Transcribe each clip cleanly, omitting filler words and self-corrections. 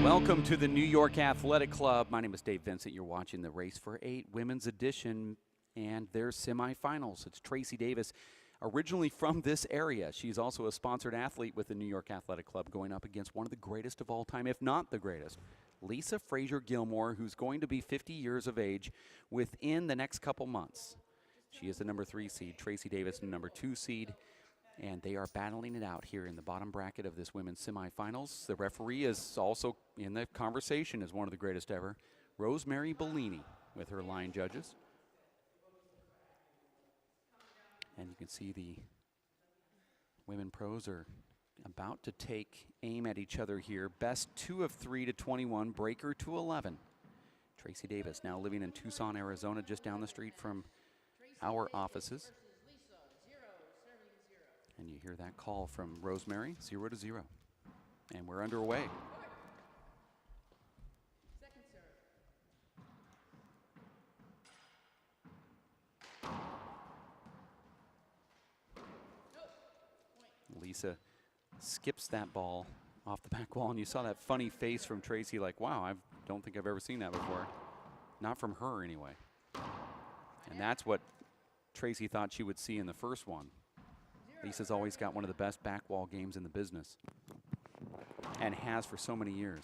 Welcome to the New York Athletic Club. My name is Dave Vincent. You're watching the Race for 8 women's edition and their semifinals. It's Tracy Davis, originally from this area. She's also a sponsored athlete with the New York Athletic Club, going up against one of the greatest of all time, if not the greatest, Lisa Frazier-Gilmore, who's going to be 50 years of age within the next couple months. She is the number 3 seed, Tracy Davis, the number 2 seed. And they are battling it out here in the bottom bracket of this women's semifinals. The referee is also in the conversation as one of the greatest ever, Rosemary Bellini, with her line judges. And you can see the women pros are about to take aim at each other here. Best 2 of 3 to 21, breaker to 11. Tracy Davis now living in Tucson, Arizona, just down the street from our offices. And you hear that call from Rosemary, 0-0. And we're underway. Second serve. Lisa skips that ball off the back wall, and you saw that funny face from Tracy like, wow, I don't think I've ever seen that before. Not from her anyway. And that's what Tracy thought she would see in the first one. Lisa's always got one of the best back wall games in the business, and has for so many years.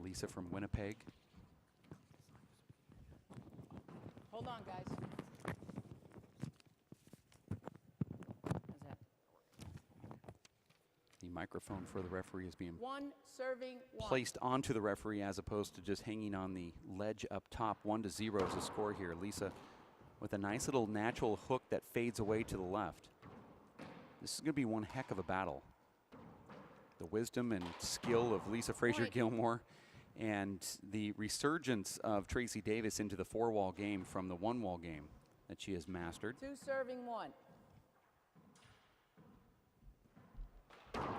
Lisa from Winnipeg. Hold on, guys. The microphone for the referee is being Serving one. placed onto the referee as opposed to just hanging on the ledge up top. 1-0 is the score here. Lisa with a nice little natural hook that fades away to the left. This is going to be one heck of a battle. The wisdom and skill of Lisa Frazier-Gilmore and the resurgence of Tracy Davis into the 4-wall game from the 1-wall game that she has mastered. 2 serving 1.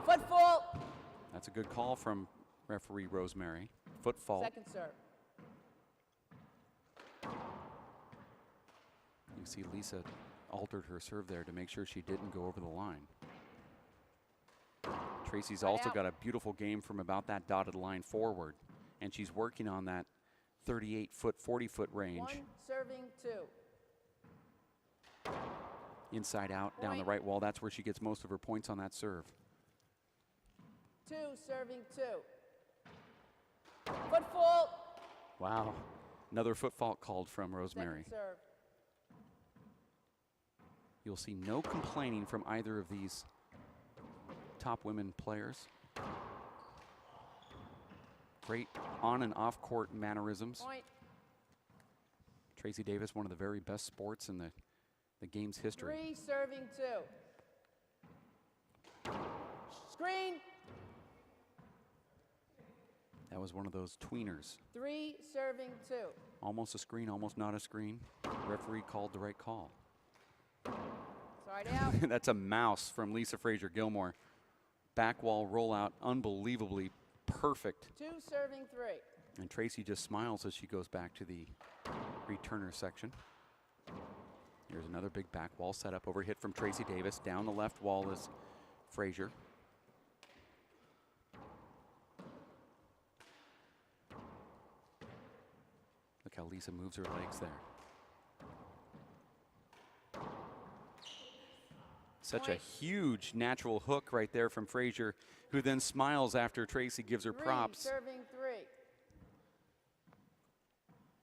Foot fault. That's a good call from referee Rosemary. Foot fault. Second serve. You see Lisa altered her serve there to make sure she didn't go over the line. Tracy's also got a beautiful game from about that dotted line forward, and she's working on that 38-foot, 40-foot range. 1 serving 2. Inside out, down the right wall. That's where she gets most of her points on that serve. 2 serving 2. Foot fault. Wow. Another foot fault called from Rosemary. Second serve. You'll see no complaining from either of these top women players. Great on and off court mannerisms. Point. Tracy Davis, one of the very best sports in the game's history. 3 serving 2. Screen. That was one of those tweeners. 3 serving 2. Almost a screen, almost not a screen. The referee called the right call. Side out. That's a mouse from Lisa Frazier-Gilmore. Back wall rollout, unbelievably perfect. 2 serving 3. And Tracy just smiles as she goes back to the returner section. Here's another big back wall setup. Overhit from Tracy Davis. Down the left wall is Frazier. Look how Lisa moves her legs there. Such a huge natural hook right there from Frazier, who then smiles after Tracy gives her 3 props. serving 3.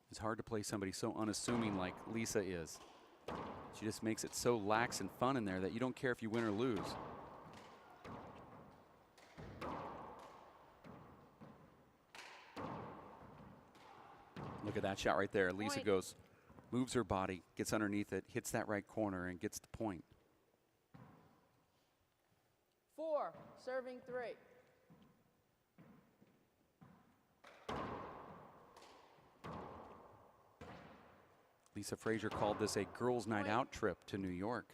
It's hard to play somebody so unassuming like Lisa is. She just makes it so lax and fun in there that you don't care if you win or lose. Look at that shot right there. Lisa goes, moves her body, gets underneath it, hits that right corner, and gets the point. 4 serving 3. Lisa Frazier called this a girls' night out trip to New York,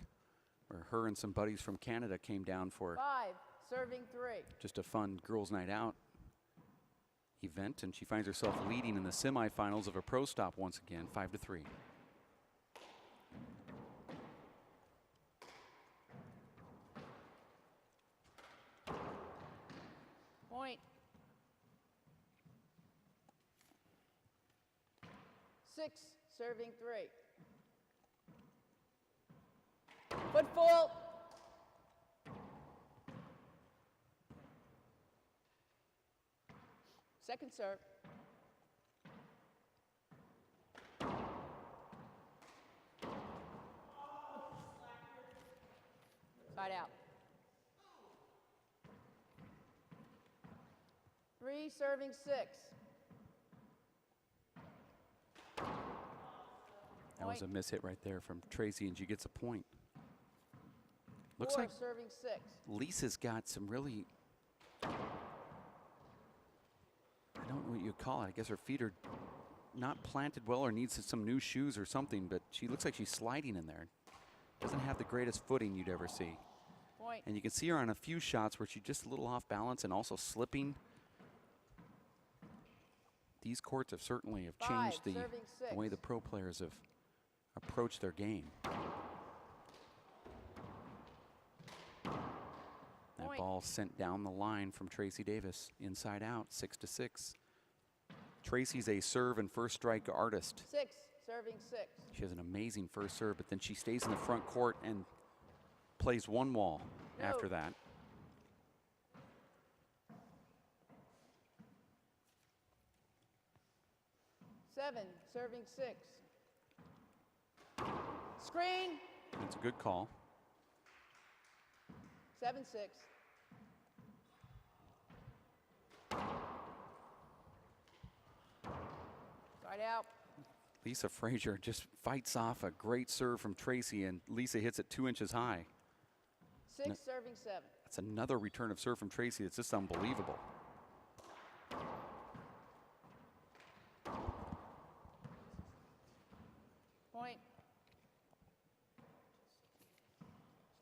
where her and some buddies from Canada came down for 5 serving 3. just a fun girls' night out event, and she finds herself leading in the semifinals of a pro stop once again, 5-3. Point. 6, serving 3. Foot full. Second serve. Side out. 3, serving 6. That was a miss hit right there from Tracy, and she gets a point. Looks 4, like serving 6. Lisa's got some really, I don't know what you call it. I guess her feet are not planted well or needs some new shoes or something, but she looks like she's sliding in there. Doesn't have the greatest footing you'd ever see. Point. And you can see her on a few shots where she's just a little off balance and also slipping. These courts have certainly 5, changed the serving 6. way the pro players have approached their game. That Point. ball sent down the line from Tracy Davis, inside out, 6-6. Tracy's a serve and first strike artist. 6, serving 6. She has an amazing first serve, but then she stays in the front court and plays one wall after that. Seven, serving 6. Screen. That's a good call. 7-6. Side out. Lisa Frazier just fights off a great serve from Tracy, and Lisa hits it 2 inches high. 6, serving 7. That's another return of serve from Tracy. It's just unbelievable. Point.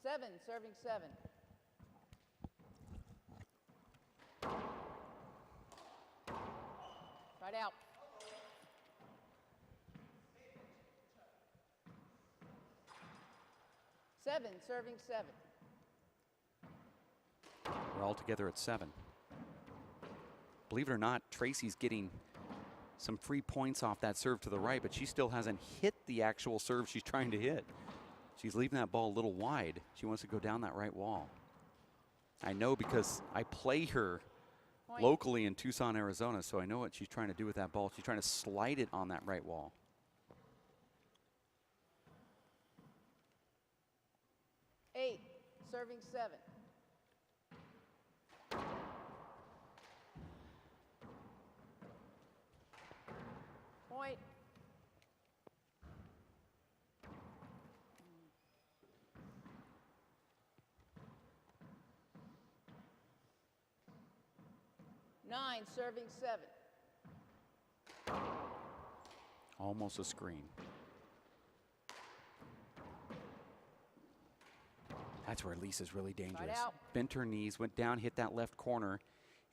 7, serving 7. Right out. Seven, serving 7. We're all together at 7. Believe it or not, Tracy's getting some free points off that serve to the right, but she still hasn't hit the actual serve she's trying to hit. She's leaving that ball a little wide. She wants to go down that right wall. I know because I play her Point. locally in Tucson, Arizona, so I know what she's trying to do with that ball. She's trying to slide it on that right wall. 8, serving 7. Point. Nine, serving 7. Almost a screen. That's where Lisa's really dangerous. out. Bent her knees, went down, hit that left corner,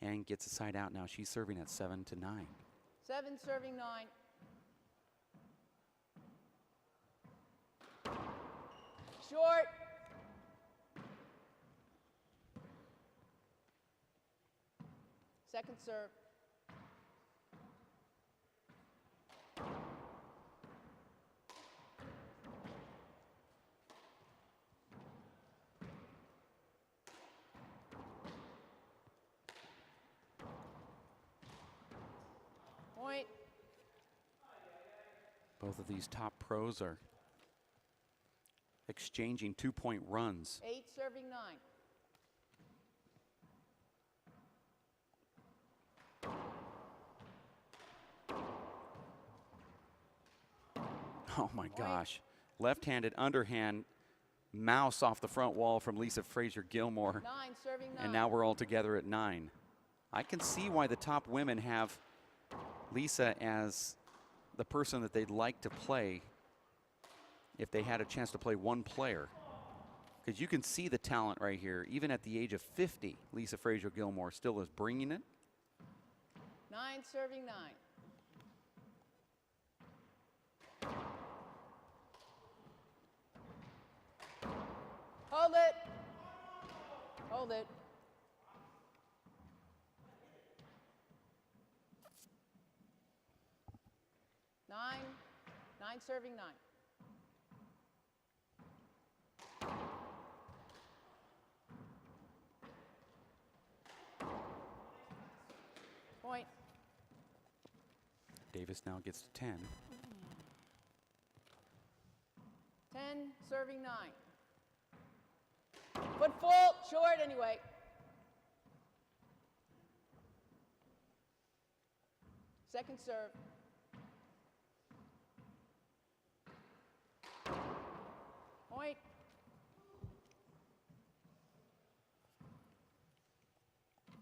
and gets a side out. Now she's serving at 7-9. 7, serving 9. Short. Second serve. Point. Both of these top pros are exchanging 2-point runs. 8, serving 9. Oh my gosh. Left-handed underhand mouse off the front wall from Lisa Frazier Gilmore. 9, serving 9. And now we're all together at 9. I can see why the top women have Lisa as the person that they'd like to play if they had a chance to play one player. Because you can see the talent right here. Even at the age of 50, Lisa Frazier Gilmore still is bringing it. 9 serving 9. Hold it. Hold it. Nine serving 9. Point. Davis now gets to 10. 10 serving 9. Foot full, short anyway. Second serve. Point.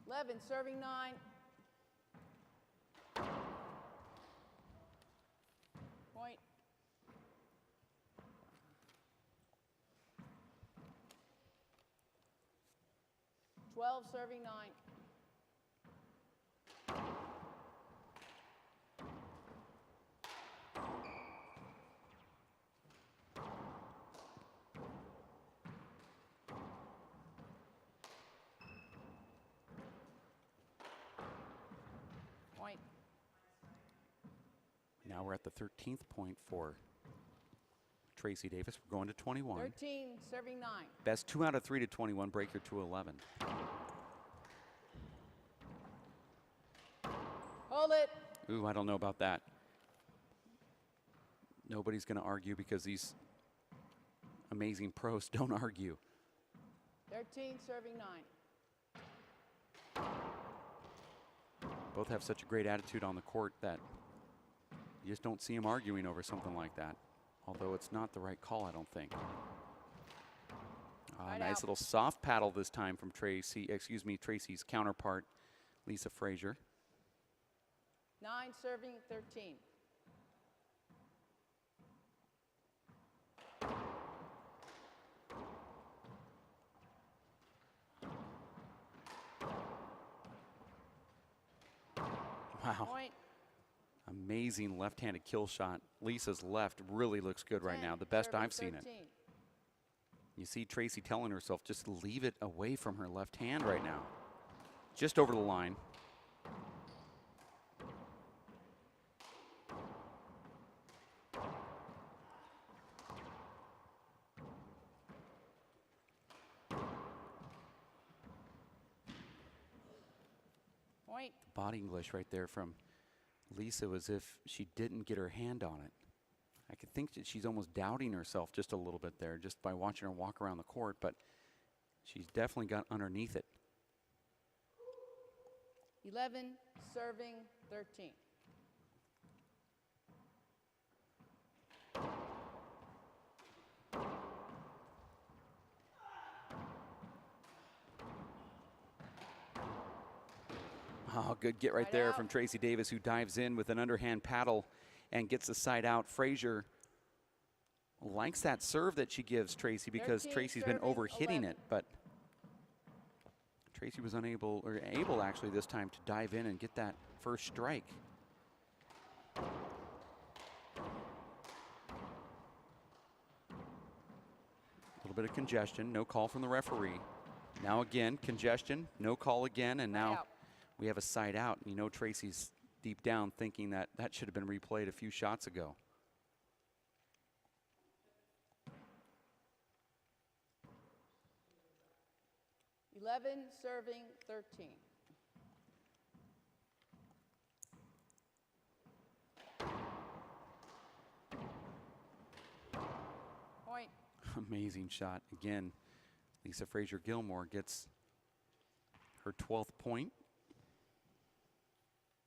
Eleven serving 9. Point. Twelve serving 9. Point. Now we're at the 13th point for Tracy Davis. We're going to 21. 13 serving 9. Best 2 out of 3 to 21, breaker to 11. Hold it. Ooh, I don't know about that. Nobody's going to argue because these amazing pros don't argue. 13 serving 9. Both have such a great attitude on the court that you just don't see them arguing over something like that. Although it's not the right call, I don't think. Right Nice out. little soft paddle this time from Tracy's counterpart, Lisa Frazier. 9 serving 13. Wow. Point. Amazing left-handed kill shot. Lisa's left really looks good right 10 now, the best serving I've seen 13. it. You see Tracy telling herself, just leave it away from her left hand right now. Just over the line. Point. Body English right there from Lisa was if she didn't get her hand on it. I could think that she's almost doubting herself just a little bit there just by watching her walk around the court, but she's definitely got underneath it. 11 serving 13. Oh, good get right Side there out. from Tracy Davis, who dives in with an underhand paddle and gets the side out. Frazier likes that serve that she gives Tracy because 13 Tracy's been serving overhitting 11. it, but Tracy was unable, or able actually this time, to dive in and get that first strike. A little bit of congestion, no call from the referee. Now again, congestion, no call again, and now out. we have a side out. You know Tracy's deep down thinking that that should have been replayed a few shots ago. Serving 13. Point. Amazing shot. Again, Lisa Frazier Gilmore gets her 12th point.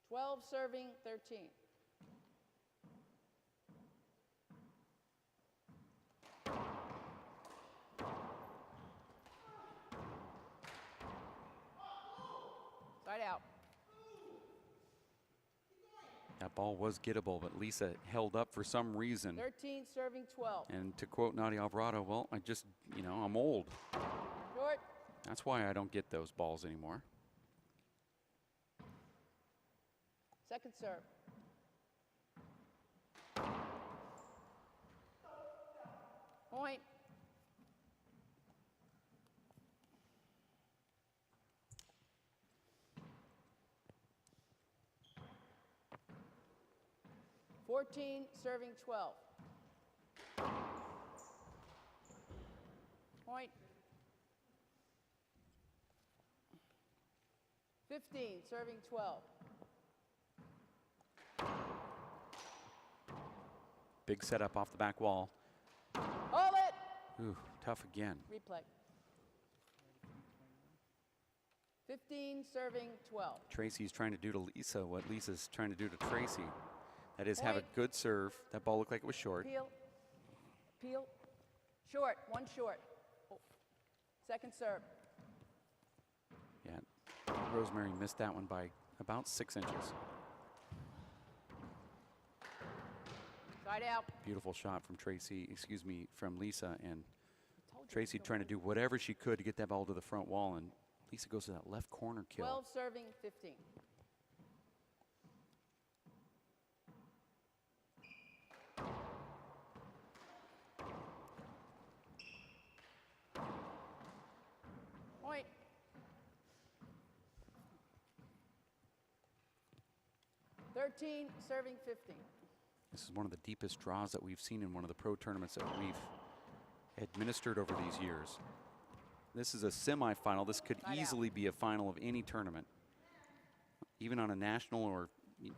12 serving 13. Side out. That ball was gettable, but Lisa held up for some reason. 13 serving 12. And to quote Nadia Alvarado, well, I just, I'm old. Short. That's why I don't get those balls anymore. Second serve. Point. Fourteen, serving 12. Point. 15, serving 12. Big setup off the back wall. Hold it. Ooh, tough again. Replay. 15, serving 12. Tracy's trying to do to Lisa what Lisa's trying to do to Tracy. That is, have a Point. good serve. That ball looked like it was short. Peel. Peel. Short. One short. Oh. Second serve. Yeah, Rosemary missed that one by about 6 inches. Side out. Beautiful shot from Tracy, excuse me, from Lisa. And Tracy trying to do whatever she could to get that ball to the front wall. And Lisa goes to that left corner kill. 12, serving 15. Point. Thirteen, serving 15. This is one of the deepest draws that we've seen in one of the pro tournaments that we've administered over these years. This is a semifinal. This could Side easily be a final of any tournament, even on a national or, you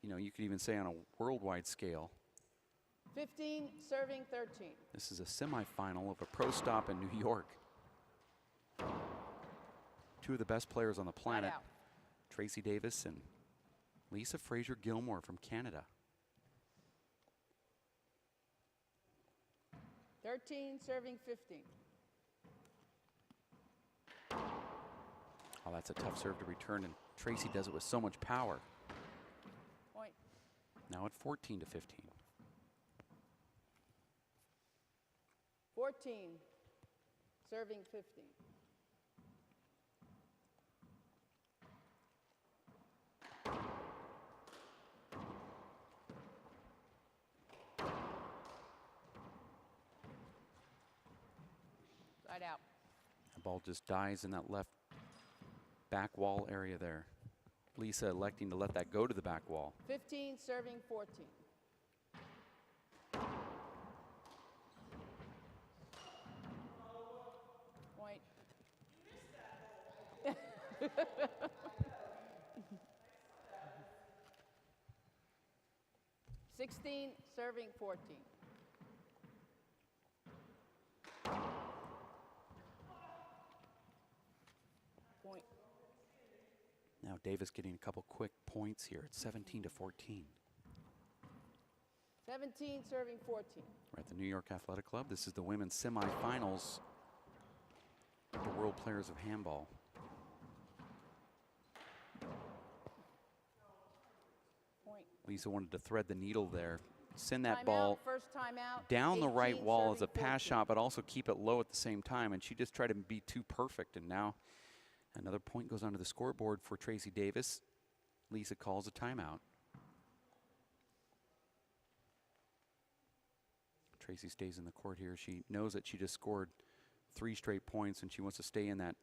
know, you could even say on a worldwide scale. 15, serving 13. This is a semifinal of a pro stop in New York. Two of the best players on the planet, out. Tracy Davis and Lisa Fraser Gilmore from Canada. 13, serving 15. Oh, that's a tough serve to return, and Tracy does it with so much power. Point. Now at 14 to 15. 14, serving 15. Side out. The ball just dies in that left back wall area there. Lisa electing to let that go to the back wall. 15, serving 14. Point. 16, serving 14. Point. Now Davis getting a couple quick points here at 17 to 14. 17, serving 14. We're at the New York Athletic Club. This is the women's semifinals of the World Players of Handball. Point. Lisa wanted to thread the needle there. Send that Timeout, ball first timeout. down the right 18, wall as a serving pass 14. shot, but also keep it low at the same time. And she just tried to be too perfect. And now another point goes onto the scoreboard for Tracy Davis. Lisa calls a timeout. Tracy stays in the court here. She knows that she just scored 3 straight points, and she wants to stay in that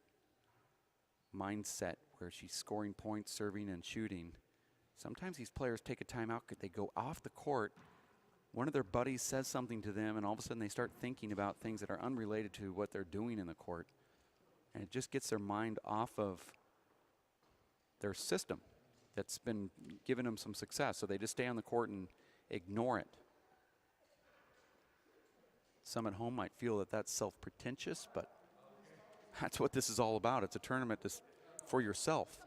mindset where she's scoring points, serving, and shooting. Sometimes these players take a timeout because they go off the court. One of their buddies says something to them, and all of a sudden they start thinking about things that are unrelated to what they're doing in the court. And it just gets their mind off of their system that's been giving them some success. So they just stay on the court and ignore it. Some at home might feel that that's self-pretentious, but that's what this is all about. It's a tournament for yourself.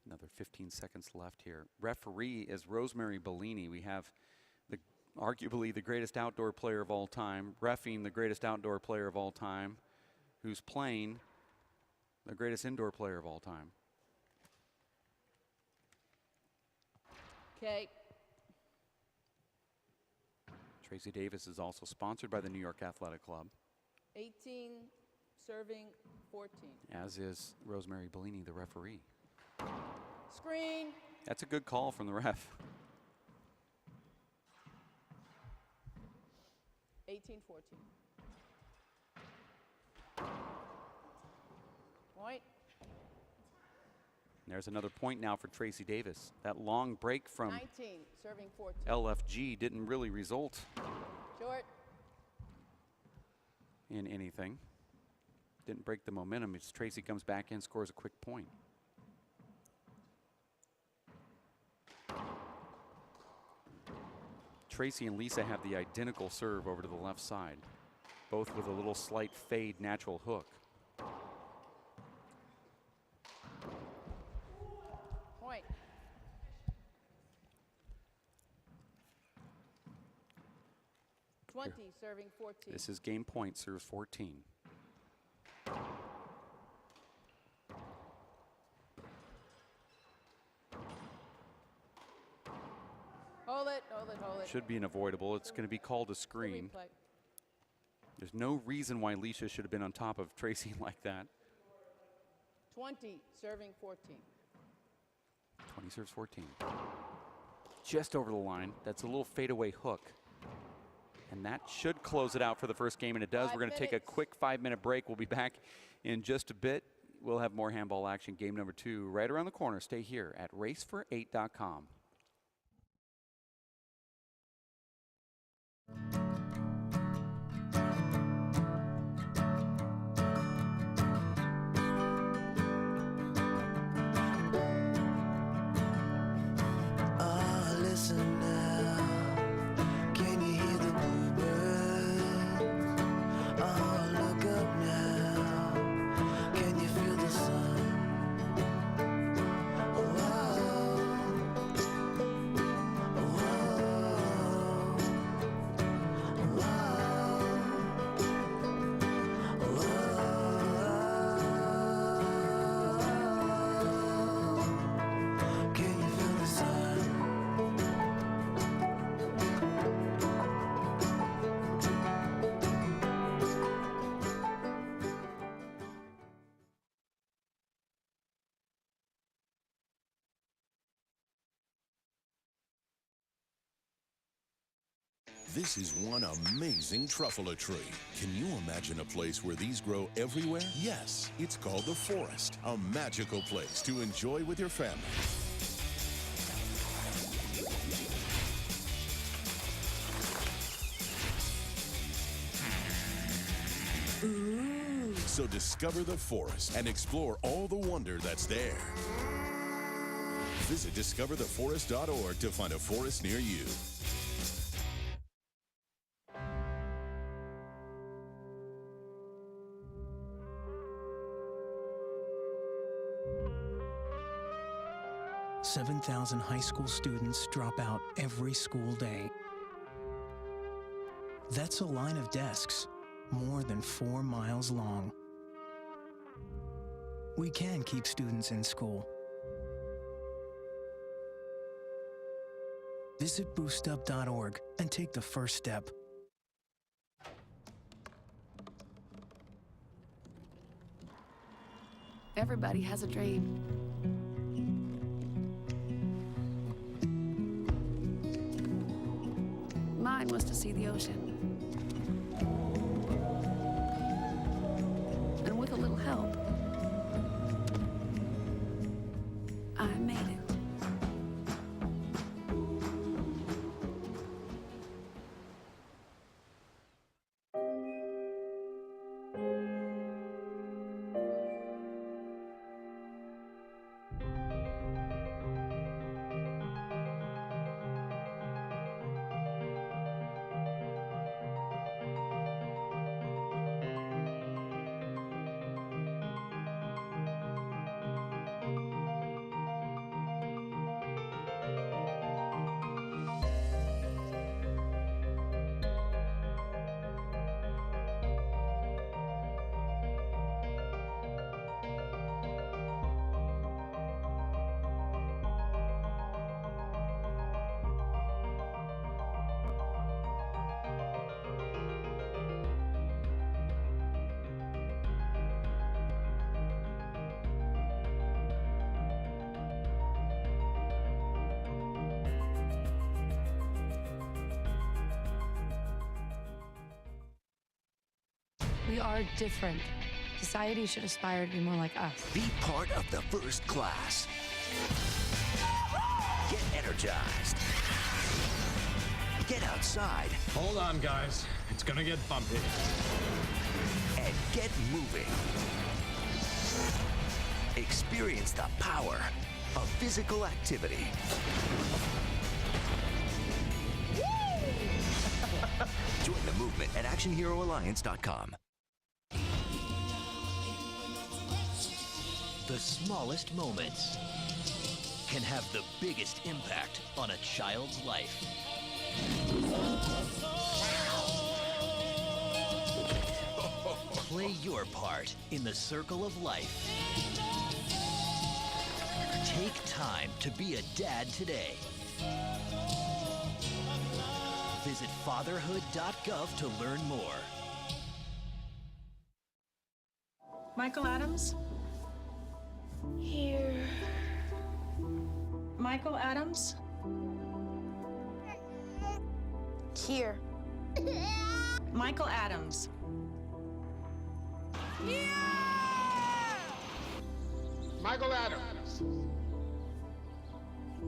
Another 15 seconds left here. Referee is Rosemary Bellini. We have arguably the greatest outdoor player of all time, reffing the greatest outdoor player of all time, who's playing the greatest indoor player of all time. Okay. Tracy Davis is also sponsored by the New York Athletic Club, 18 serving 14. as is Rosemary Bellini, the referee. Screen. That's a good call from the ref. 18-14. Point. There's another point now for Tracy Davis. That long break from 19 serving 14. LFG didn't really result Short. in anything. Didn't break the momentum. It's Tracy comes back in, scores a quick point. Tracy and Lisa have the identical serve over to the left side, both with a little slight fade natural hook. Point. Here. 20 serving 14. This is game point, serves 14. Hold it, hold it, hold it. Should be an avoidable. It's going to be called a screen. Replay. There's no reason why Lisa should have been on top of Tracy like that. 20 serving 14. 20 serves 14. Just over the line. That's a little fadeaway hook. And that should close it out for the first game, and it does. 5 We're going to take a minutes. quick 5-minute break. We'll be back in just a bit. We'll have more handball action, game number 2, right around the corner. Stay here at racefor8.com. Oh, listen now. Can you hear the bluebirds? Oh, look up now. Can you feel the sun? Can you feel the sun? This is one amazing truffula tree. Can you imagine a place where these grow everywhere? Yes, it's called the forest, a magical place to enjoy with your family. So discover the forest and explore all the wonder that's there. Visit discovertheforest.org to find a forest near you. Seven 7,000 high school students drop out every school day. That's a line of desks more than 4 miles long. We can keep students in school. Visit boostup.org and take the first step. Everybody has a dream. Mine was to see the ocean. And with a little help, I made it. We are different. Society should aspire to be more like us. Be part of the first class. Get energized. Get outside. Hold on, guys. It's gonna get bumpy. And get moving. Experience the power of physical activity. Join the movement at ActionHeroAlliance.com. The smallest moments can have the biggest impact on a child's life. Play your part in the circle of life. Take time to be a dad today. Visit fatherhood.gov to learn more. Michael Adams? Here. Michael Adams? Here. Michael Adams. Michael Adams.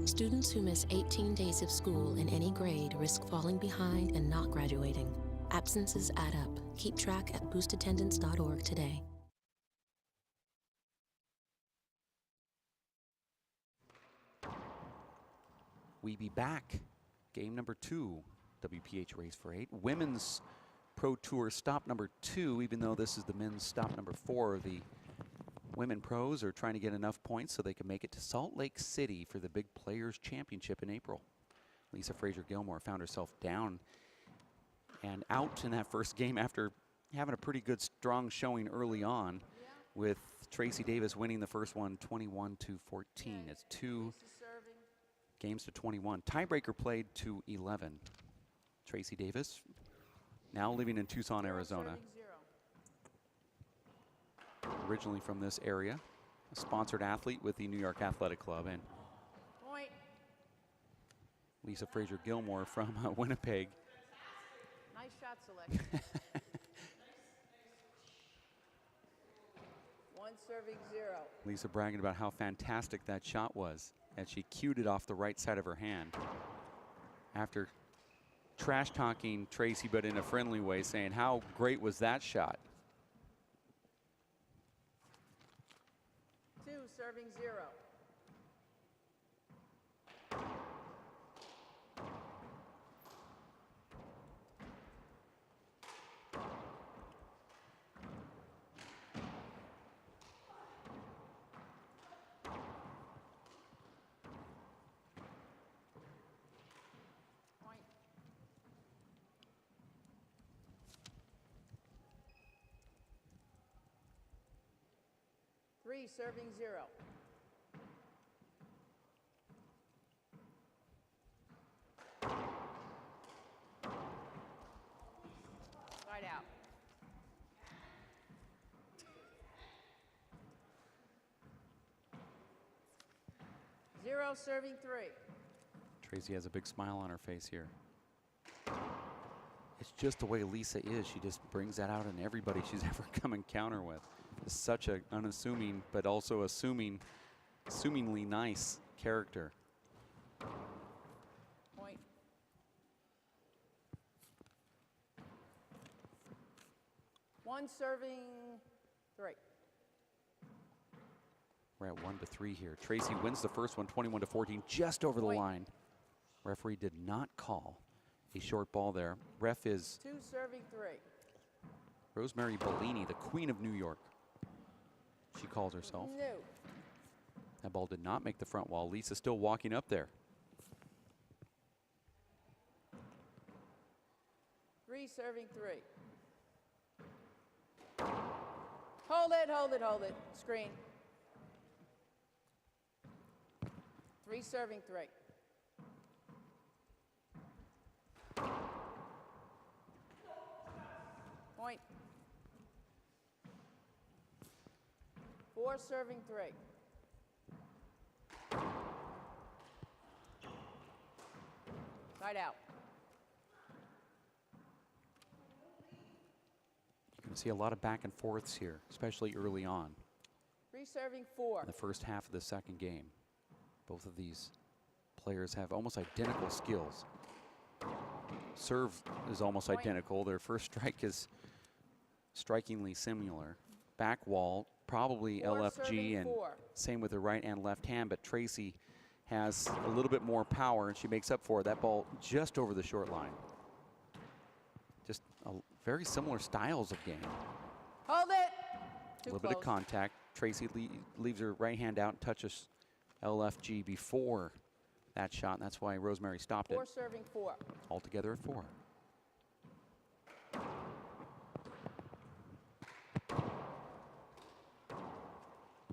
Students who miss 18 days of school in any grade risk falling behind and not graduating. Absences add up. Keep track at boostattendance.org today. We be back. Game number 2, WPH Race for 8. Women's Pro Tour stop number 2, even though this is the men's stop number 4. The women pros are trying to get enough points so they can make it to Salt Lake City for the Big Players Championship in April. Lisa Frazier-Gilmore found herself down and out in that first game after having a pretty good strong showing early on, with Tracy Davis winning the first one 21-14. It's 2 games to 21. Tiebreaker played to 11. Tracy Davis now living in Tucson, Arizona. Originally from this area, a sponsored athlete with the New York Athletic Club, and Point. Lisa Frazier-Gilmore from Winnipeg. Nice shot selection. One serving 0. Lisa bragging about how fantastic that shot was as she cued it off the right side of her hand. After trash talking Tracy, but in a friendly way, saying how great was that shot. 2 serving 0. Point. Three serving 0. Side out. Zero serving 3. Tracy has a big smile on her face here. It's just the way Lisa is. She just brings that out in everybody she's ever come encounter with. It's such an unassuming, but also assumingly nice character. Point. One serving 3. We're at 1-3 here. Tracy wins the first one, 21-14, just over the Point. line. Referee did not call a short ball there. Ref is 2 serving 3. Rosemary Bellini, the Queen of New York. She calls herself. No. That ball did not make the front wall. Lisa still walking up there. 3 serving 3. Hold it, hold it, hold it. Screen. 3 serving 3. Point. 4 serving 3. You You see a lot of back and forths here, especially early on. 3 serving 4. In the first half of the second game. Both of these players have almost identical skills. Serve is almost identical. Their first strike is strikingly similar. Back wall, probably 4 LFG, serving and 4. same with the right and left hand, but Tracy has a little bit more power, and she makes up for it. That ball just over the short line. Just very similar styles of game. Hold it. A little bit of contact. Tracy leaves her right hand out and touches LFG before that shot, and that's why Rosemary stopped it. 4 serving 4. Altogether at 4.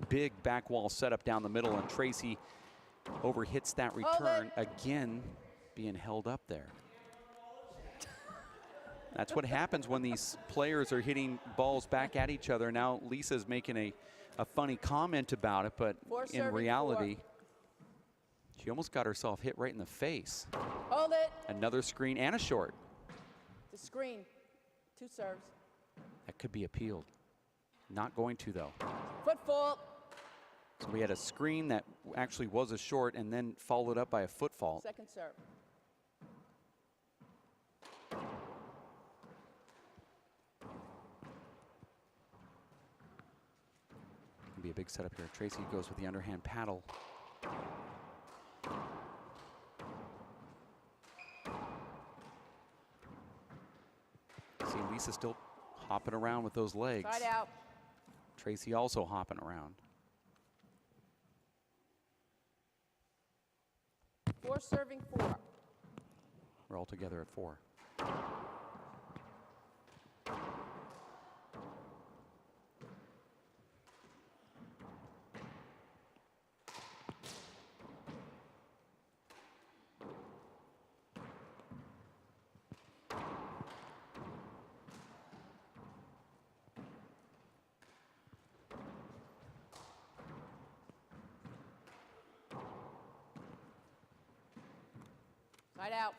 Big back wall setup down the middle, and Tracy overhits that return, again being held up there. That's what happens when these players are hitting balls back at each other. Now Lisa's making a funny comment about it, but in reality, she almost got herself hit right in the face. Hold it. Another screen and a short. The screen. 2 serves. That could be appealed. Not going to, though. Foot fault. So we had a screen that actually was a short and then followed up by a foot fault. Second serve. Can be a big setup here. Tracy goes with the underhand paddle. See Lisa still hopping around with those legs. Side out. Tracy also hopping around. 4 serving 4. We're all together at 4. Side out.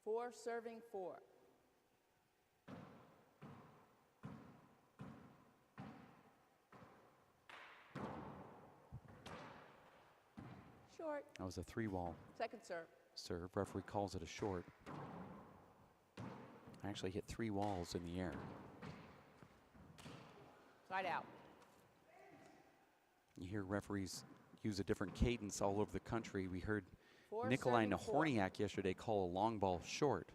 Four serving 4. Short. That was a 3-wall Second serve. serve. Referee calls it a short. I actually hit 3 walls in the air. Side out. You hear referees use a different cadence all over the country. We heard 4 Nikolai serving 4. Nahorniak yesterday call a long ball short.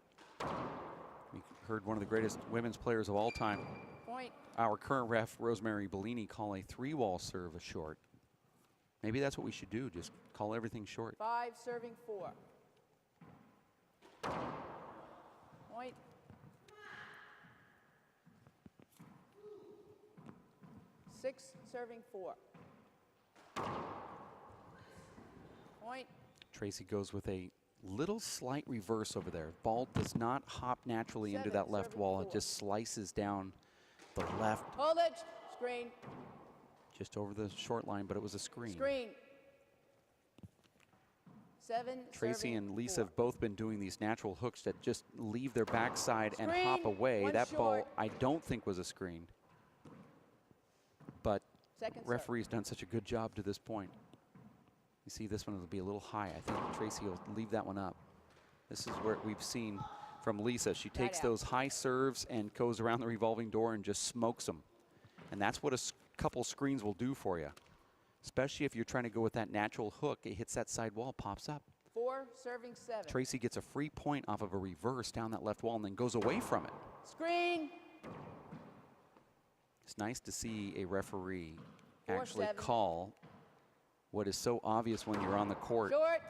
We heard one of the greatest women's players of all time, Point. our current ref, Rosemary Bellini, call a 3-wall serve a short. Maybe that's what we should do, just call everything short. 5 serving 4. Point. Six serving 4. Point. Tracy goes with a little slight reverse over there. Ball does not hop naturally into 7 that left serving wall. 4. It just slices down the left Hold it. Screen. just over the short line, but it was a screen. Screen. 7 Tracy serving and Lisa 4. have both been doing these natural hooks that just leave their backside and Screen, hop away. 1 That ball, short. I don't think was a screen. But Second serve. referee's done such a good job to this point. You see this one will be a little high. I think Tracy will leave that one up. This is where we've seen from Lisa. She takes out. those high serves and goes around the revolving door and just smokes them. And that's what a couple screens will do for you. Especially if you're trying to go with that natural hook. It hits that side wall, pops up. 4 serving 7. Tracy gets a free point off of a reverse down that left wall and then goes away from it. Screen. It's nice to see a referee 4-7. actually call what is so obvious when you're on the court. Short.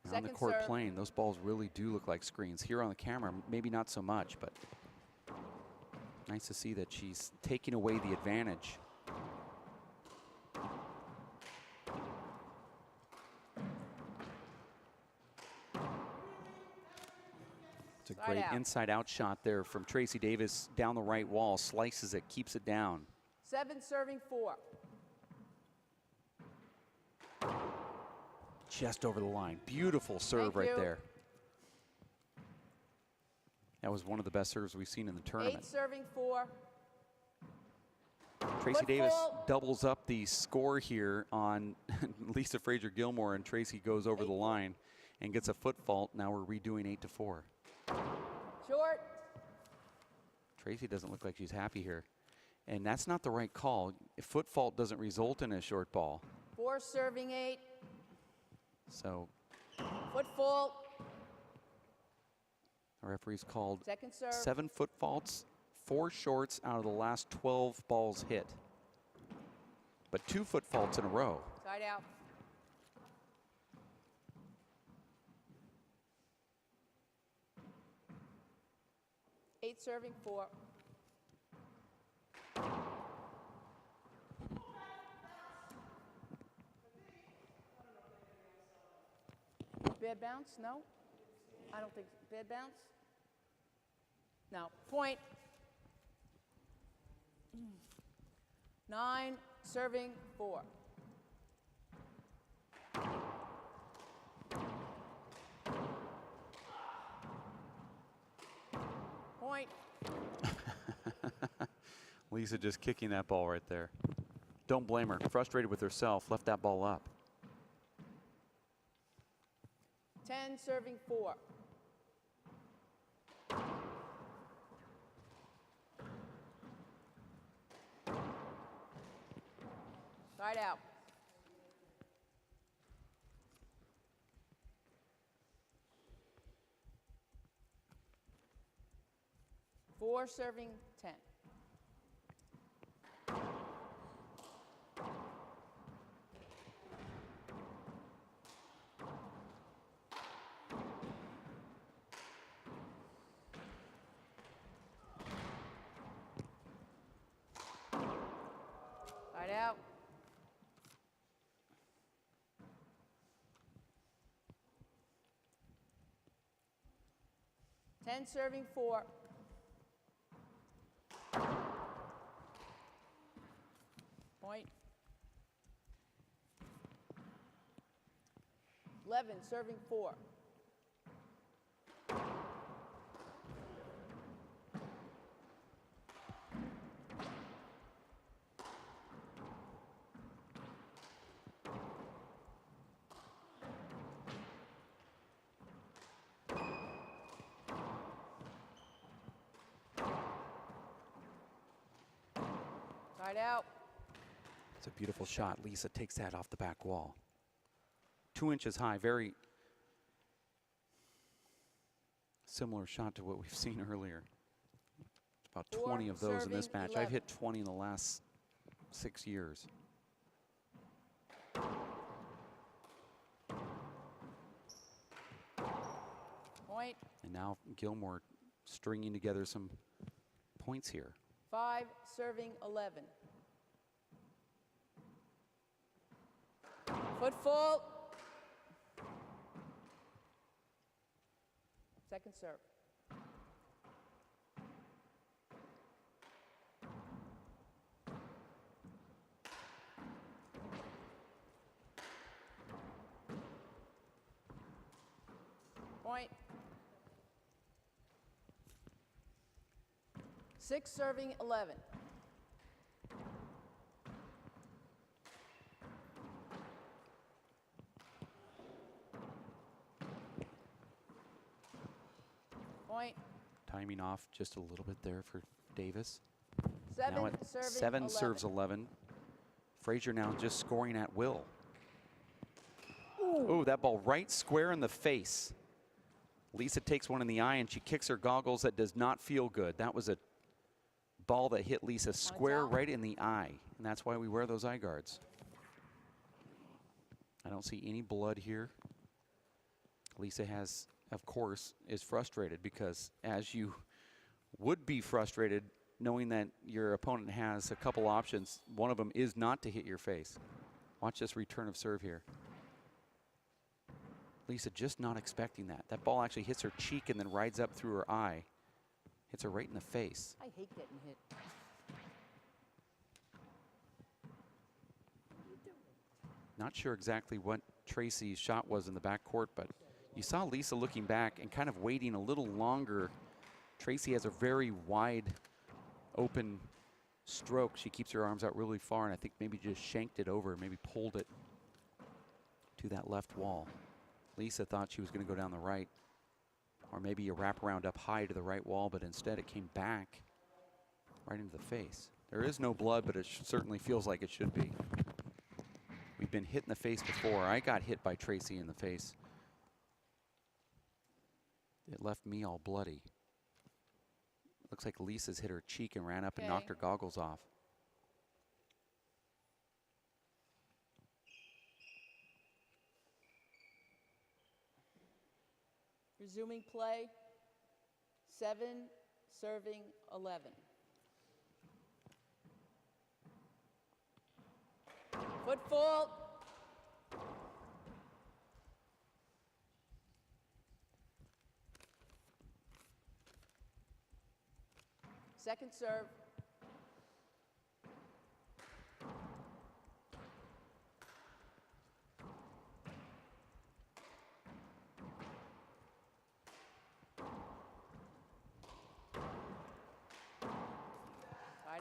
You're on the Second court serve. playing, those balls really do look like screens. Here on the camera, maybe not so much, but nice to see that she's taking away the advantage. It's a Side great out. inside-out shot there from Tracy Davis down the right wall, slices it, keeps it down. 7 serving 4. just over the line. Beautiful serve Thank right you. there. That was one of the best serves we've seen in the tournament. 8 serving 4. Tracy Foot Davis fault. doubles up the score here on Lisa Frazier-Gilmore, and Tracy goes over the line and gets a foot fault. Now we're redoing 8-4. Short. Tracy doesn't look like she's happy here. And that's not the right call. A foot fault doesn't result in a short ball. 4 serving 8. So Foot fault. the referee's called Second serve. 7 foot faults, 4 shorts out of the last 12 balls hit. But 2 foot faults in a row. Side out. Eight serving 4. Bad bounce? No? I don't think bad bounce? No. Point. 9 serving 4. Point. Lisa just kicking that ball right there. Don't blame her. Frustrated with herself, left that ball up. 10 serving 4. Side out. Four serving 10. Side out. Ten serving 4. Point. 11 serving 4. Side out. It's a beautiful shot. Lisa takes that off the back wall. 2 inches high, very similar shot to what we've seen earlier. About 20 of those in this serving match. 11. I've hit 20 in the last 6 years. Point. And now Gilmore stringing together some points here. 5 serving 11. Foot fault. Second serve. Point. 6 serving 11. Point. Timing off just a little bit there for Davis. 7 Now at serving 7 11. serves 11. Frazier now just scoring at will. Ooh, that ball right square in the face. Lisa takes one in the eye and she kicks her goggles. That does not feel good. That was a ball that hit Lisa square right in the eye, and that's why we wear those eye guards. I don't see any blood here. Lisa has, of course, is frustrated because as you would be frustrated knowing that your opponent has a couple options, one of them is not to hit your face. Watch this return of serve here. Lisa just not expecting that. That ball actually hits her cheek and then rides up through her eye. Hits her right in the face. I hate getting hit. Not sure exactly what Tracy's shot was in the backcourt, but you saw Lisa looking back and kind of waiting a little longer. Tracy has a very wide open stroke. She keeps her arms out really far, and I think maybe just shanked it over, maybe pulled it to that left wall. Lisa thought she was going to go down the right, or maybe a wraparound up high to the right wall, but instead it came back right into the face. There is no blood, but it certainly feels like it should be. We've been hit in the face before. I got hit by Tracy in the face. It left me all bloody. Looks like Lisa's hit her cheek and ran up and knocked her goggles off. Resuming play. 7 serving 11. Foot fault. Second serve.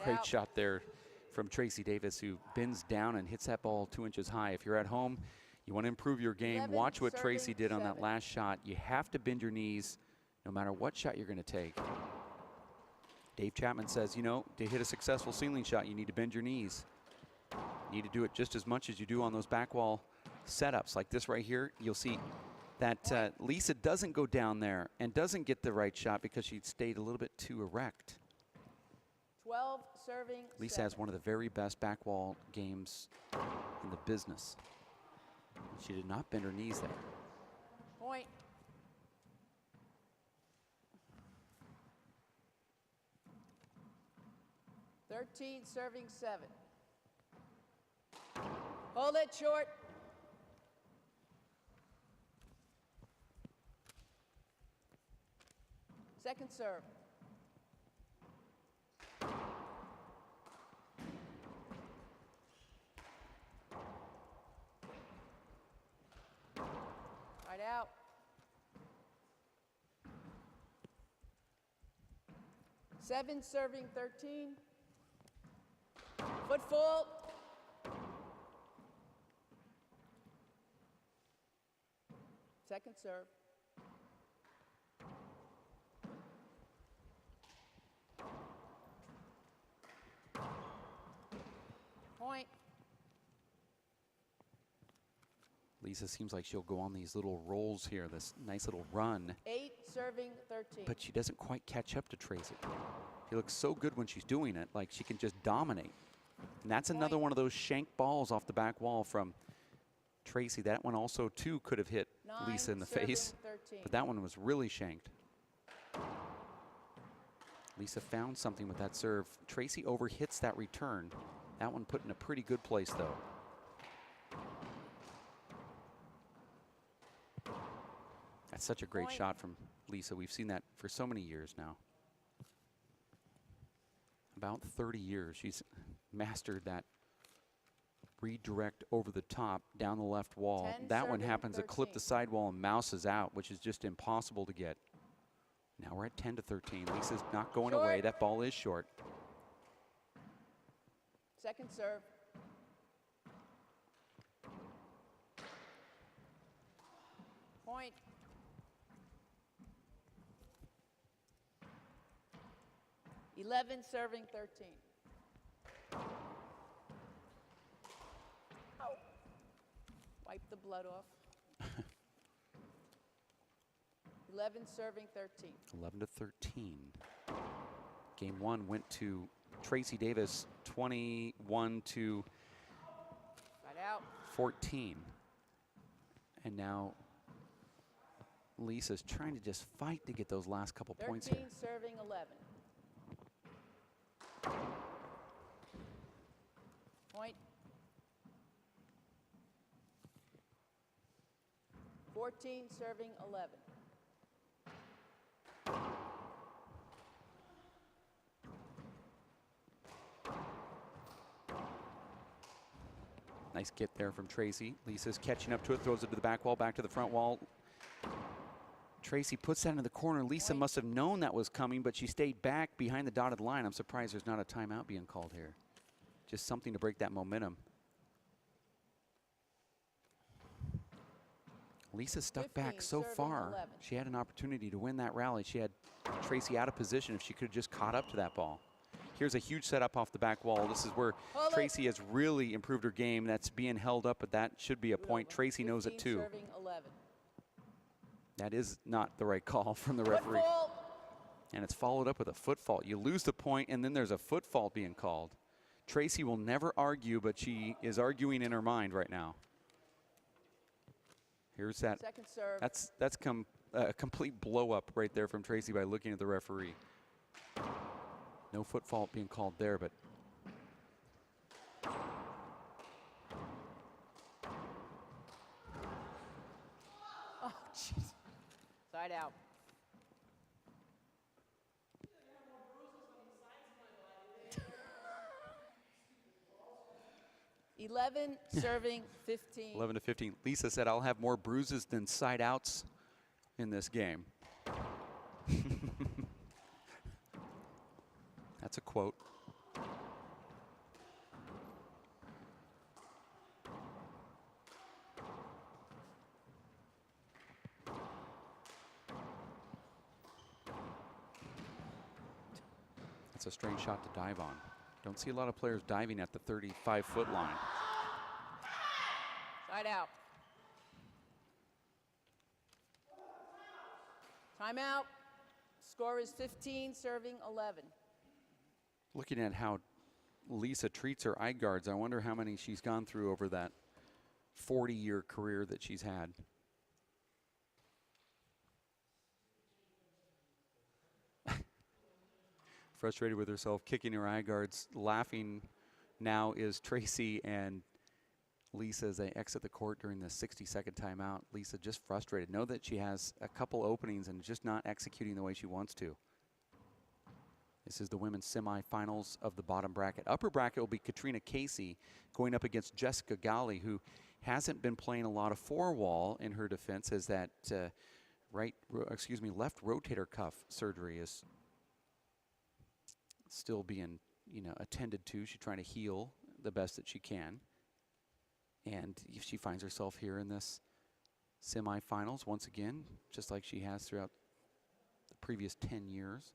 Great shot there from Tracy Davis, who bends down and hits that ball 2 inches high. If you're at home, you want to improve your game, 11, watch what Tracy did on that 7. last shot. You have to bend your knees no matter what shot you're going to take. Dave Chapman says, you know, to hit a successful ceiling shot, you need to bend your knees. You need to do it just as much as you do on those back wall setups. Like this right here, you'll see that Lisa doesn't go down there and doesn't get the right shot because she stayed a little bit too erect. 12 serving. Lisa 7. has one of the very best back wall games in the business. She did not bend her knees there. Point. Thirteen serving 7. Hold it short. Second serve. Right out. Seven serving 13. Foot fault. Second serve. Point. Lisa seems like she'll go on these little rolls here, this nice little run. 8 serving 13. But she doesn't quite catch up to Tracy. She looks so good when she's doing it, like she can just dominate. And that's another one of those shank balls off the back wall from Tracy. That one also, too, could have hit 9 Lisa in the serving face. 13. But that one was really shanked. Lisa found something with that serve. Tracy overhits that return. That one put in a pretty good place, though. That's such a great Point. shot from Lisa. We've seen that for so many years now. About 30 years, she's mastered that redirect over the top, down the left wall. 10 That one serving happens to clip 13. the sidewall and mouses out, which is just impossible to get. Now we're at 10 to 13. Lisa's not going Short. away. That ball is short. Second serve. Point. Eleven serving 13. Ow. Wipe the blood off. 11 serving 13. 11 to 13. Game one went to Tracy Davis, 21 to Right out. 14. And now Lisa's trying to just fight to get those last couple points here. 13 serving 11. Point. 14 serving 11. Nice get there from Tracy. Lisa's catching up to it, throws it to the back wall, back to the front wall. Tracy puts that into the corner. Lisa must have known that was coming, but she stayed back behind the dotted line. I'm surprised there's not a timeout being called here. Just something to break that momentum. Lisa stuck back so far. 11. She had an opportunity to win that rally. She had Tracy out of position if she could have just caught up to that ball. Here's a huge setup off the back wall. This is where Tracy has really improved her game. That's being held up, but that should be a point. Tracy knows it too. Serving 11. That is not the right call from the referee. And it's followed up with a foot fault. You lose the point, and then there's a foot fault being called. Tracy will never argue, but she is arguing in her mind right now. Here's that. Second serve. That's a complete blow up right there from Tracy by looking at the referee. No foot fault being called there, but Oh, jeez. Side out. (11) serving 15. 11 to 15. Lisa said, "I'll have more bruises than side outs in this game." That's a quote. That's a strange shot to dive on. Don't see a lot of players diving at the 35-foot line. Side out. Timeout. Score is 15, serving 11. Looking at how Lisa treats her eye guards, I wonder how many she's gone through over that 40-year career that she's had. Frustrated with herself, kicking her eye guards, laughing now is Tracy and Lisa as they exit the court during the 60-second timeout. Lisa just frustrated. Know that she has a couple openings and just not executing the way she wants to. This is the women's semifinals of the bottom bracket. Upper bracket will be Katrina Casey going up against Jessica Gali, who hasn't been playing a lot of four-wall in her defense, as that left rotator cuff surgery is still being, attended to. She's trying to heal the best that she can. And she finds herself here in this semifinals once again, just like she has throughout the previous 10 years.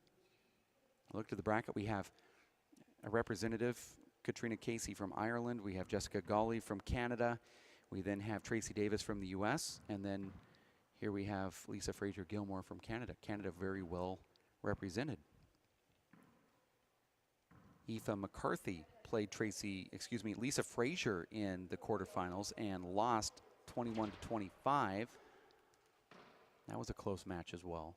Look to the bracket. We have a representative, Katrina Casey from Ireland. We have Jessica Gali from Canada. We then have Tracy Davis from the U.S. And then here we have Lisa Fraser-Gilmore from Canada. Canada very well represented. Aoife McCarthy played Lisa Fraser in the quarterfinals and lost 21-25. That was a close match as well.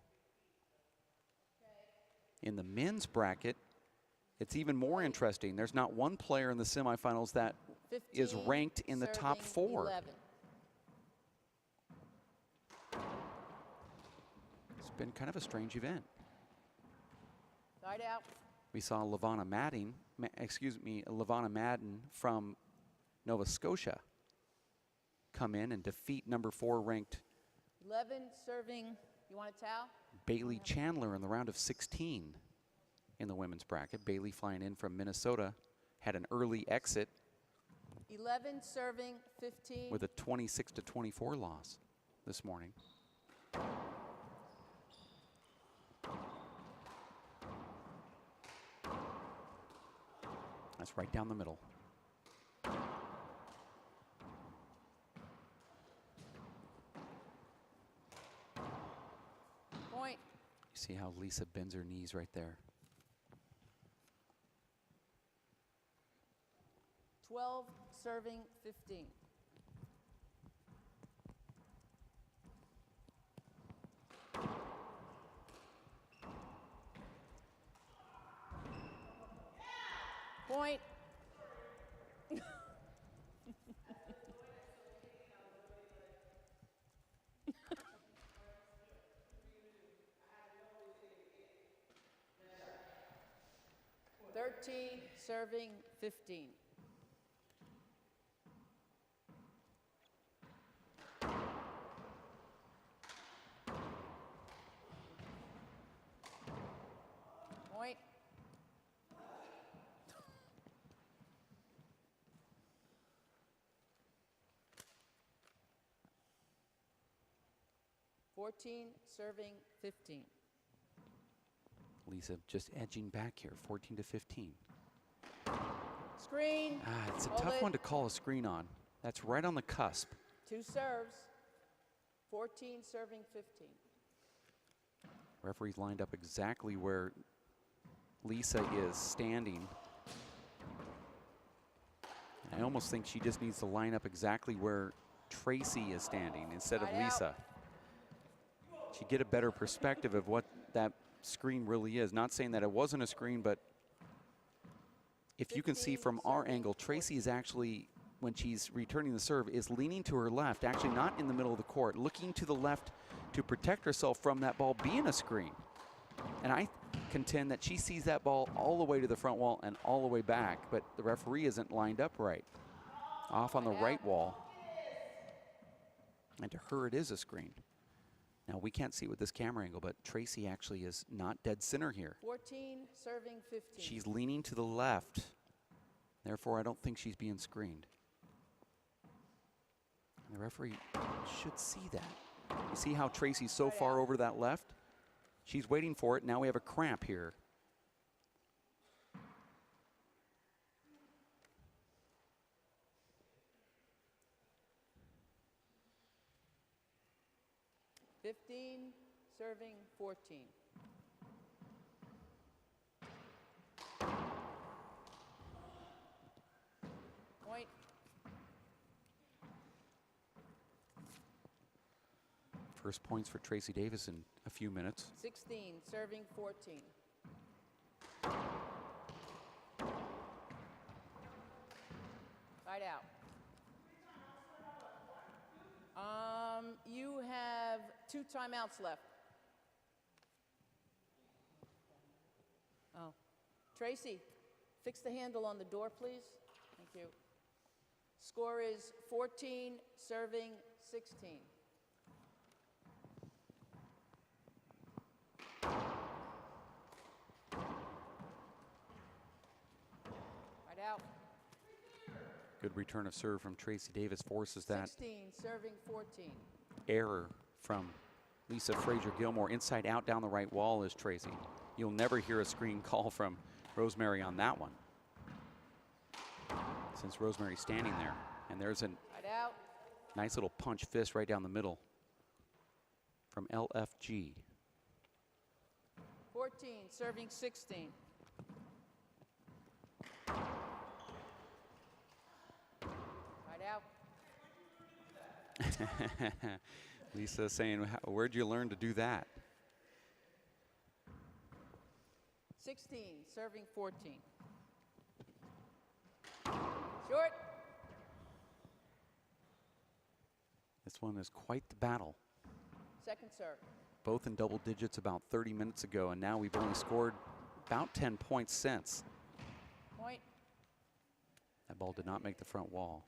In the men's bracket, it's even more interesting. There's not one player in the semifinals that is ranked in the top 4. 11. It's been kind of a strange event. Side out. We saw Lavana Madden from Nova Scotia come in and defeat number 4 ranked 11 serving. You want a towel? Bailey Chandler in the round of 16 in the women's bracket. Bailey flying in from Minnesota had an early exit 11 serving 15. with a 26-24 loss this morning. That's right down the middle. Point. You see how Lisa bends her knees right there. 12 serving 15. Point. Serving 15. 14, serving 15. Lisa just edging back here, 14 to 15. Screen. It's a Hold tough it. one to call a screen on. That's right on the cusp. 2 serves. 14, serving 15. Referee's lined up exactly where Lisa is standing. I almost think she just needs to line up exactly where Tracy is standing instead of Side out. Lisa. She'd get a better perspective of what that screen really is. Not saying that it wasn't a screen, but if you can see from our angle, Tracy is actually, when she's returning the serve, is leaning to her left, actually not in the middle of the court, looking to the left to protect herself from that ball being a screen. And I contend that she sees that ball all the way to the front wall and all the way back, but the referee isn't lined up right. Off on the right wall. And to her, it is a screen. Now, we can't see it with this camera angle, but Tracy actually is not dead center here. 14, serving 15. She's leaning to the left. Therefore, I don't think she's being screened. And the referee should see that. You see how Tracy's so far over that left? She's waiting for it. Now we have a cramp here. Serving 14. Point. First points for Tracy Davis in a few minutes. 16, serving 14. Side out. You have 2 timeouts left. Oh. Tracy, fix the handle on the door, please. Thank you. Score is 14, serving 16. Right out. Good return of serve from Tracy Davis forces that 16, serving 14. error from Lisa Frazier Gilmore. Inside out down the right wall is Tracy. You'll never hear a screen call from Rosemary on that one, since Rosemary's standing there. And there's a Right out. nice little punch fist right down the middle from LFG. 14, serving 16. Right out. Lisa saying, where'd you learn to do that? 16, serving 14. Short. This one is quite the battle. Second serve. Both in double digits about 30 minutes ago, and now we've only scored about 10 points since. Point. That ball did not make the front wall.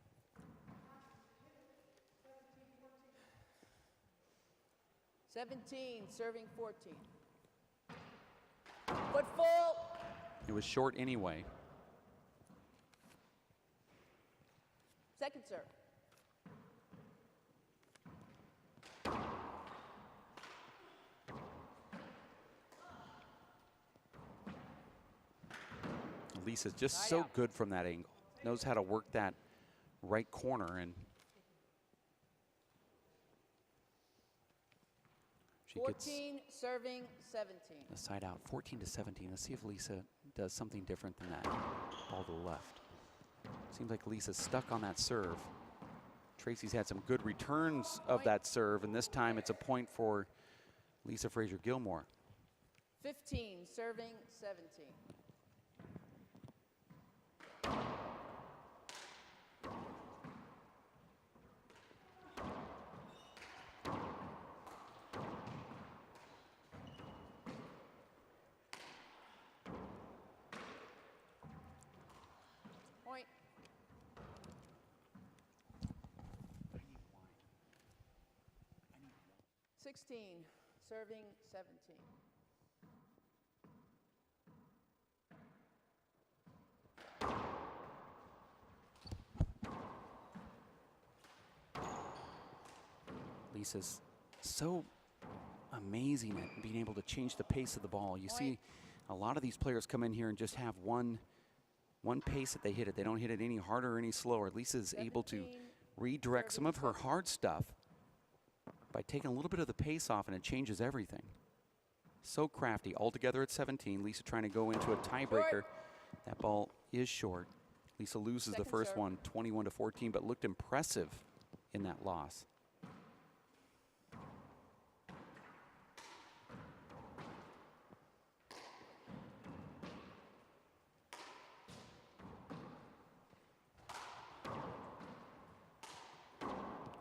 Seventeen, serving 14. Foot full. It was short anyway. Second serve. Lisa's just so good from that angle. Knows how to work that right corner, and she gets 14, serving 17. the side out. 14 to 17. Let's see if Lisa does something different than that. Ball to the left. Seems like Lisa's stuck on that serve. Tracy's had some good returns of that serve, and this time it's a point for Lisa Frazier Gilmore. 15, serving 17. Point. Sixteen, serving 17. Lisa's so amazing at being able to change the pace of the ball. You see a lot of these players come in here and just have one pace that they hit it. They don't hit it any harder or any slower. Lisa's able to redirect some of her hard stuff by taking a little bit of the pace off, and it changes everything. So crafty. Altogether at 17. Lisa trying to go into a tiebreaker. That ball is short. Lisa loses the first one, 21-14, but looked impressive in that loss.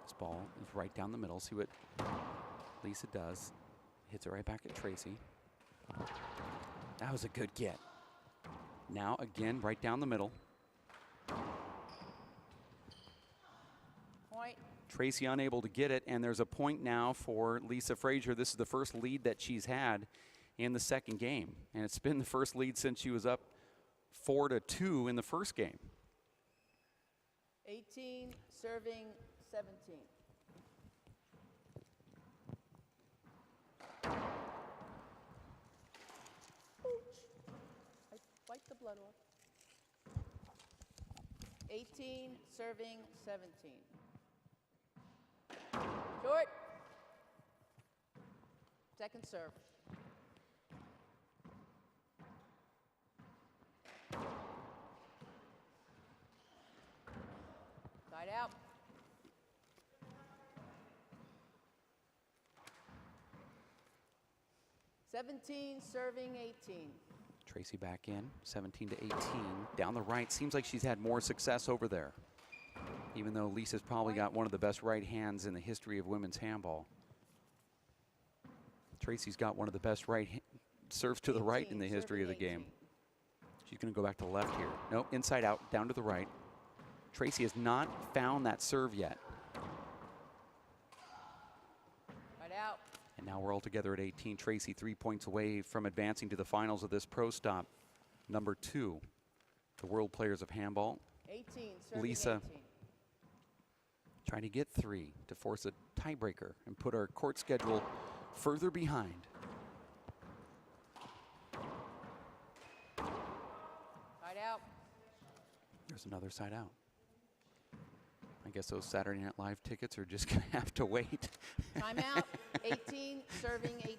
This ball is right down the middle. See what Lisa does. Hits it right back at Tracy. That was a good get. Now again, right down the middle. Point. Tracy unable to get it, and there's a point now for Lisa Frazier. This is the first lead that she's had in the second game, and it's been the first lead since she was up 4-2 in the first game. 18, serving 17. I wiped the blood off. 18, serving 17. Short. Second serve. Side out. Seventeen, serving 18. Tracy back in, 17-18. Down the right, seems like she's had more success over there, even though Lisa's probably got one of the best right hands in the history of women's handball. Tracy's got one of the best serves to the right in the history of the game. She's going to go back to the left here. Nope, inside out, down to the right. Tracy has not found that serve yet. Right out. And now we're all together at 18. Tracy 3 points away from advancing to the finals of this pro stop. Number 2, the world players of handball. 18, serving Lisa 18. trying to get 3 to force a tiebreaker and put our court schedule further behind. Right out. There's another side out. I guess those Saturday Night Live tickets are just going to have to wait. Timeout. 18, serving 18.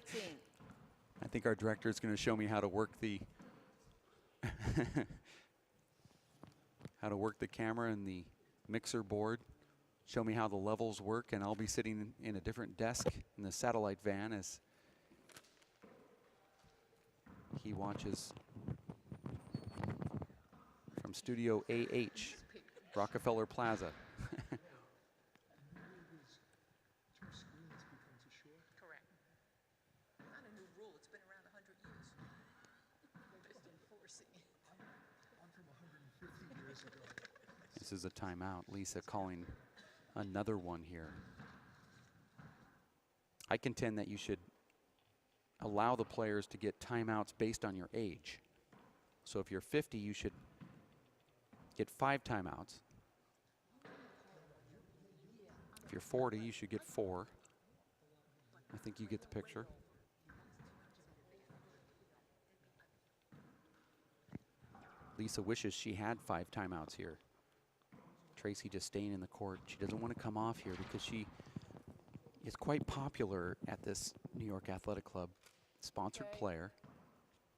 I think our director is going to show me how to work the camera and the mixer board. Show me how the levels work, and I'll be sitting in a different desk in the satellite van as he watches from Studio AH, Rockefeller Plaza. Correct. Not a new rule. It's been around 100 years. We're just enforcing it. I'm from 150 years ago. This is a timeout. Lisa calling another one here. I contend that you should allow the players to get timeouts based on your age. So if you're 50, you should get 5 timeouts. If you're 40, you should get 4. I think you get the picture. Lisa wishes she had 5 timeouts here. Tracy just staying in the court. She doesn't want to come off here because she is quite popular at this New York Athletic Club, sponsored player.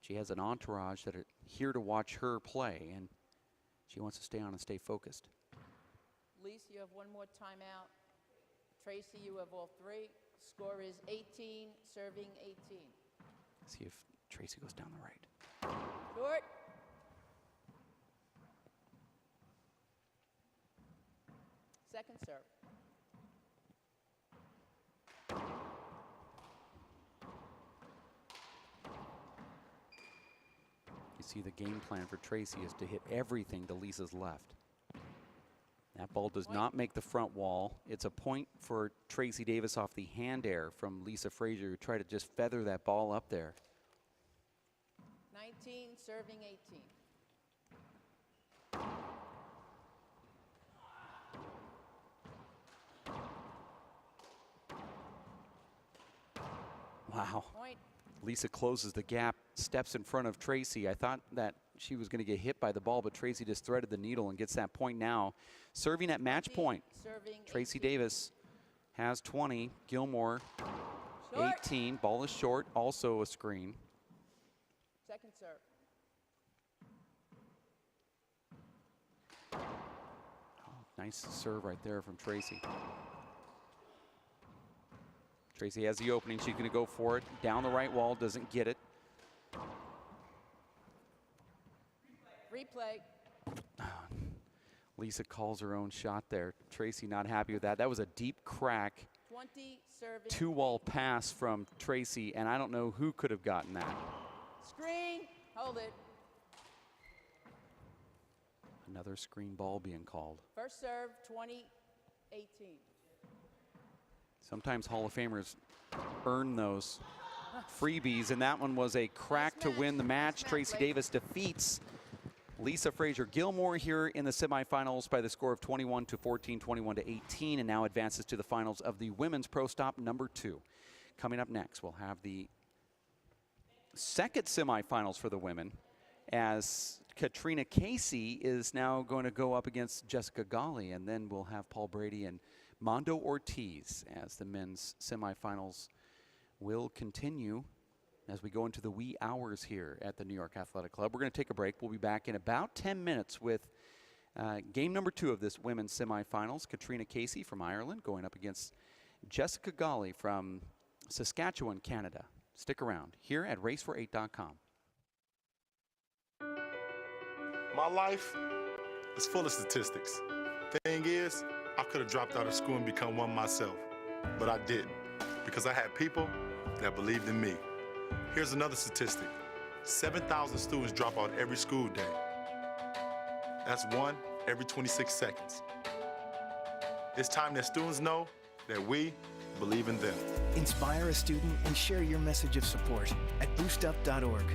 She has an entourage that are here to watch her play, and she wants to stay on and stay focused. Lisa, you have one more timeout. Tracy, you have all 3. Score is 18, serving 18. See if Tracy goes down the right. Short. Second serve. You see the game plan for Tracy is to hit everything to Lisa's left. That ball does not make the front wall. It's a point for Tracy Davis off the hand air from Lisa Frazier, who tried to just feather that ball up there. 19, serving 18. Wow. Point. Lisa closes the gap, steps in front of Tracy. I thought that she was going to get hit by the ball, but Tracy just threaded the needle and gets that point now. Serving at match point, Serving Tracy 18. Davis has 20. Gilmore, Short. 18. Ball is short, also a screen. Second serve. Nice serve right there from Tracy. Tracy has the opening. She's going to go for it. Down the right wall, doesn't get it. Replay. Lisa calls her own shot there. Tracy not happy with that. That was a deep crack. 20 serving. Two-wall pass from Tracy, and I don't know who could have gotten that. Screen. Hold it. Another screen ball being called. First serve, 20-18. Sometimes Hall of Famers earn those freebies, and that one was a crack to win the match. Tracy Davis defeats Lisa Frazier Gilmore here in the semifinals by the score of 21-14, 21-18, and now advances to the finals of the Women's Pro Stop number 2. Coming up next, we'll have the second semifinals for the women, as Katrina Casey is now going to go up against Jessica Gali, and then we'll have Paul Brady and Mondo Ortiz as the men's semifinals will continue as we go into the wee hours here at the New York Athletic Club. We're going to take a break. We'll be back in about 10 minutes with game number 2 of this women's semifinals. Katrina Casey from Ireland going up against Jessica Gali from Saskatchewan, Canada. Stick around here at racefor8.com. My life is full of statistics. Thing is, I could have dropped out of school and become one myself, but I didn't, because I had people that believed in me. Here's another statistic. 7,000 students drop out every school day. That's 1 every 26 seconds. It's time that students know that we believe in them. Inspire a student and share your message of support at boostup.org.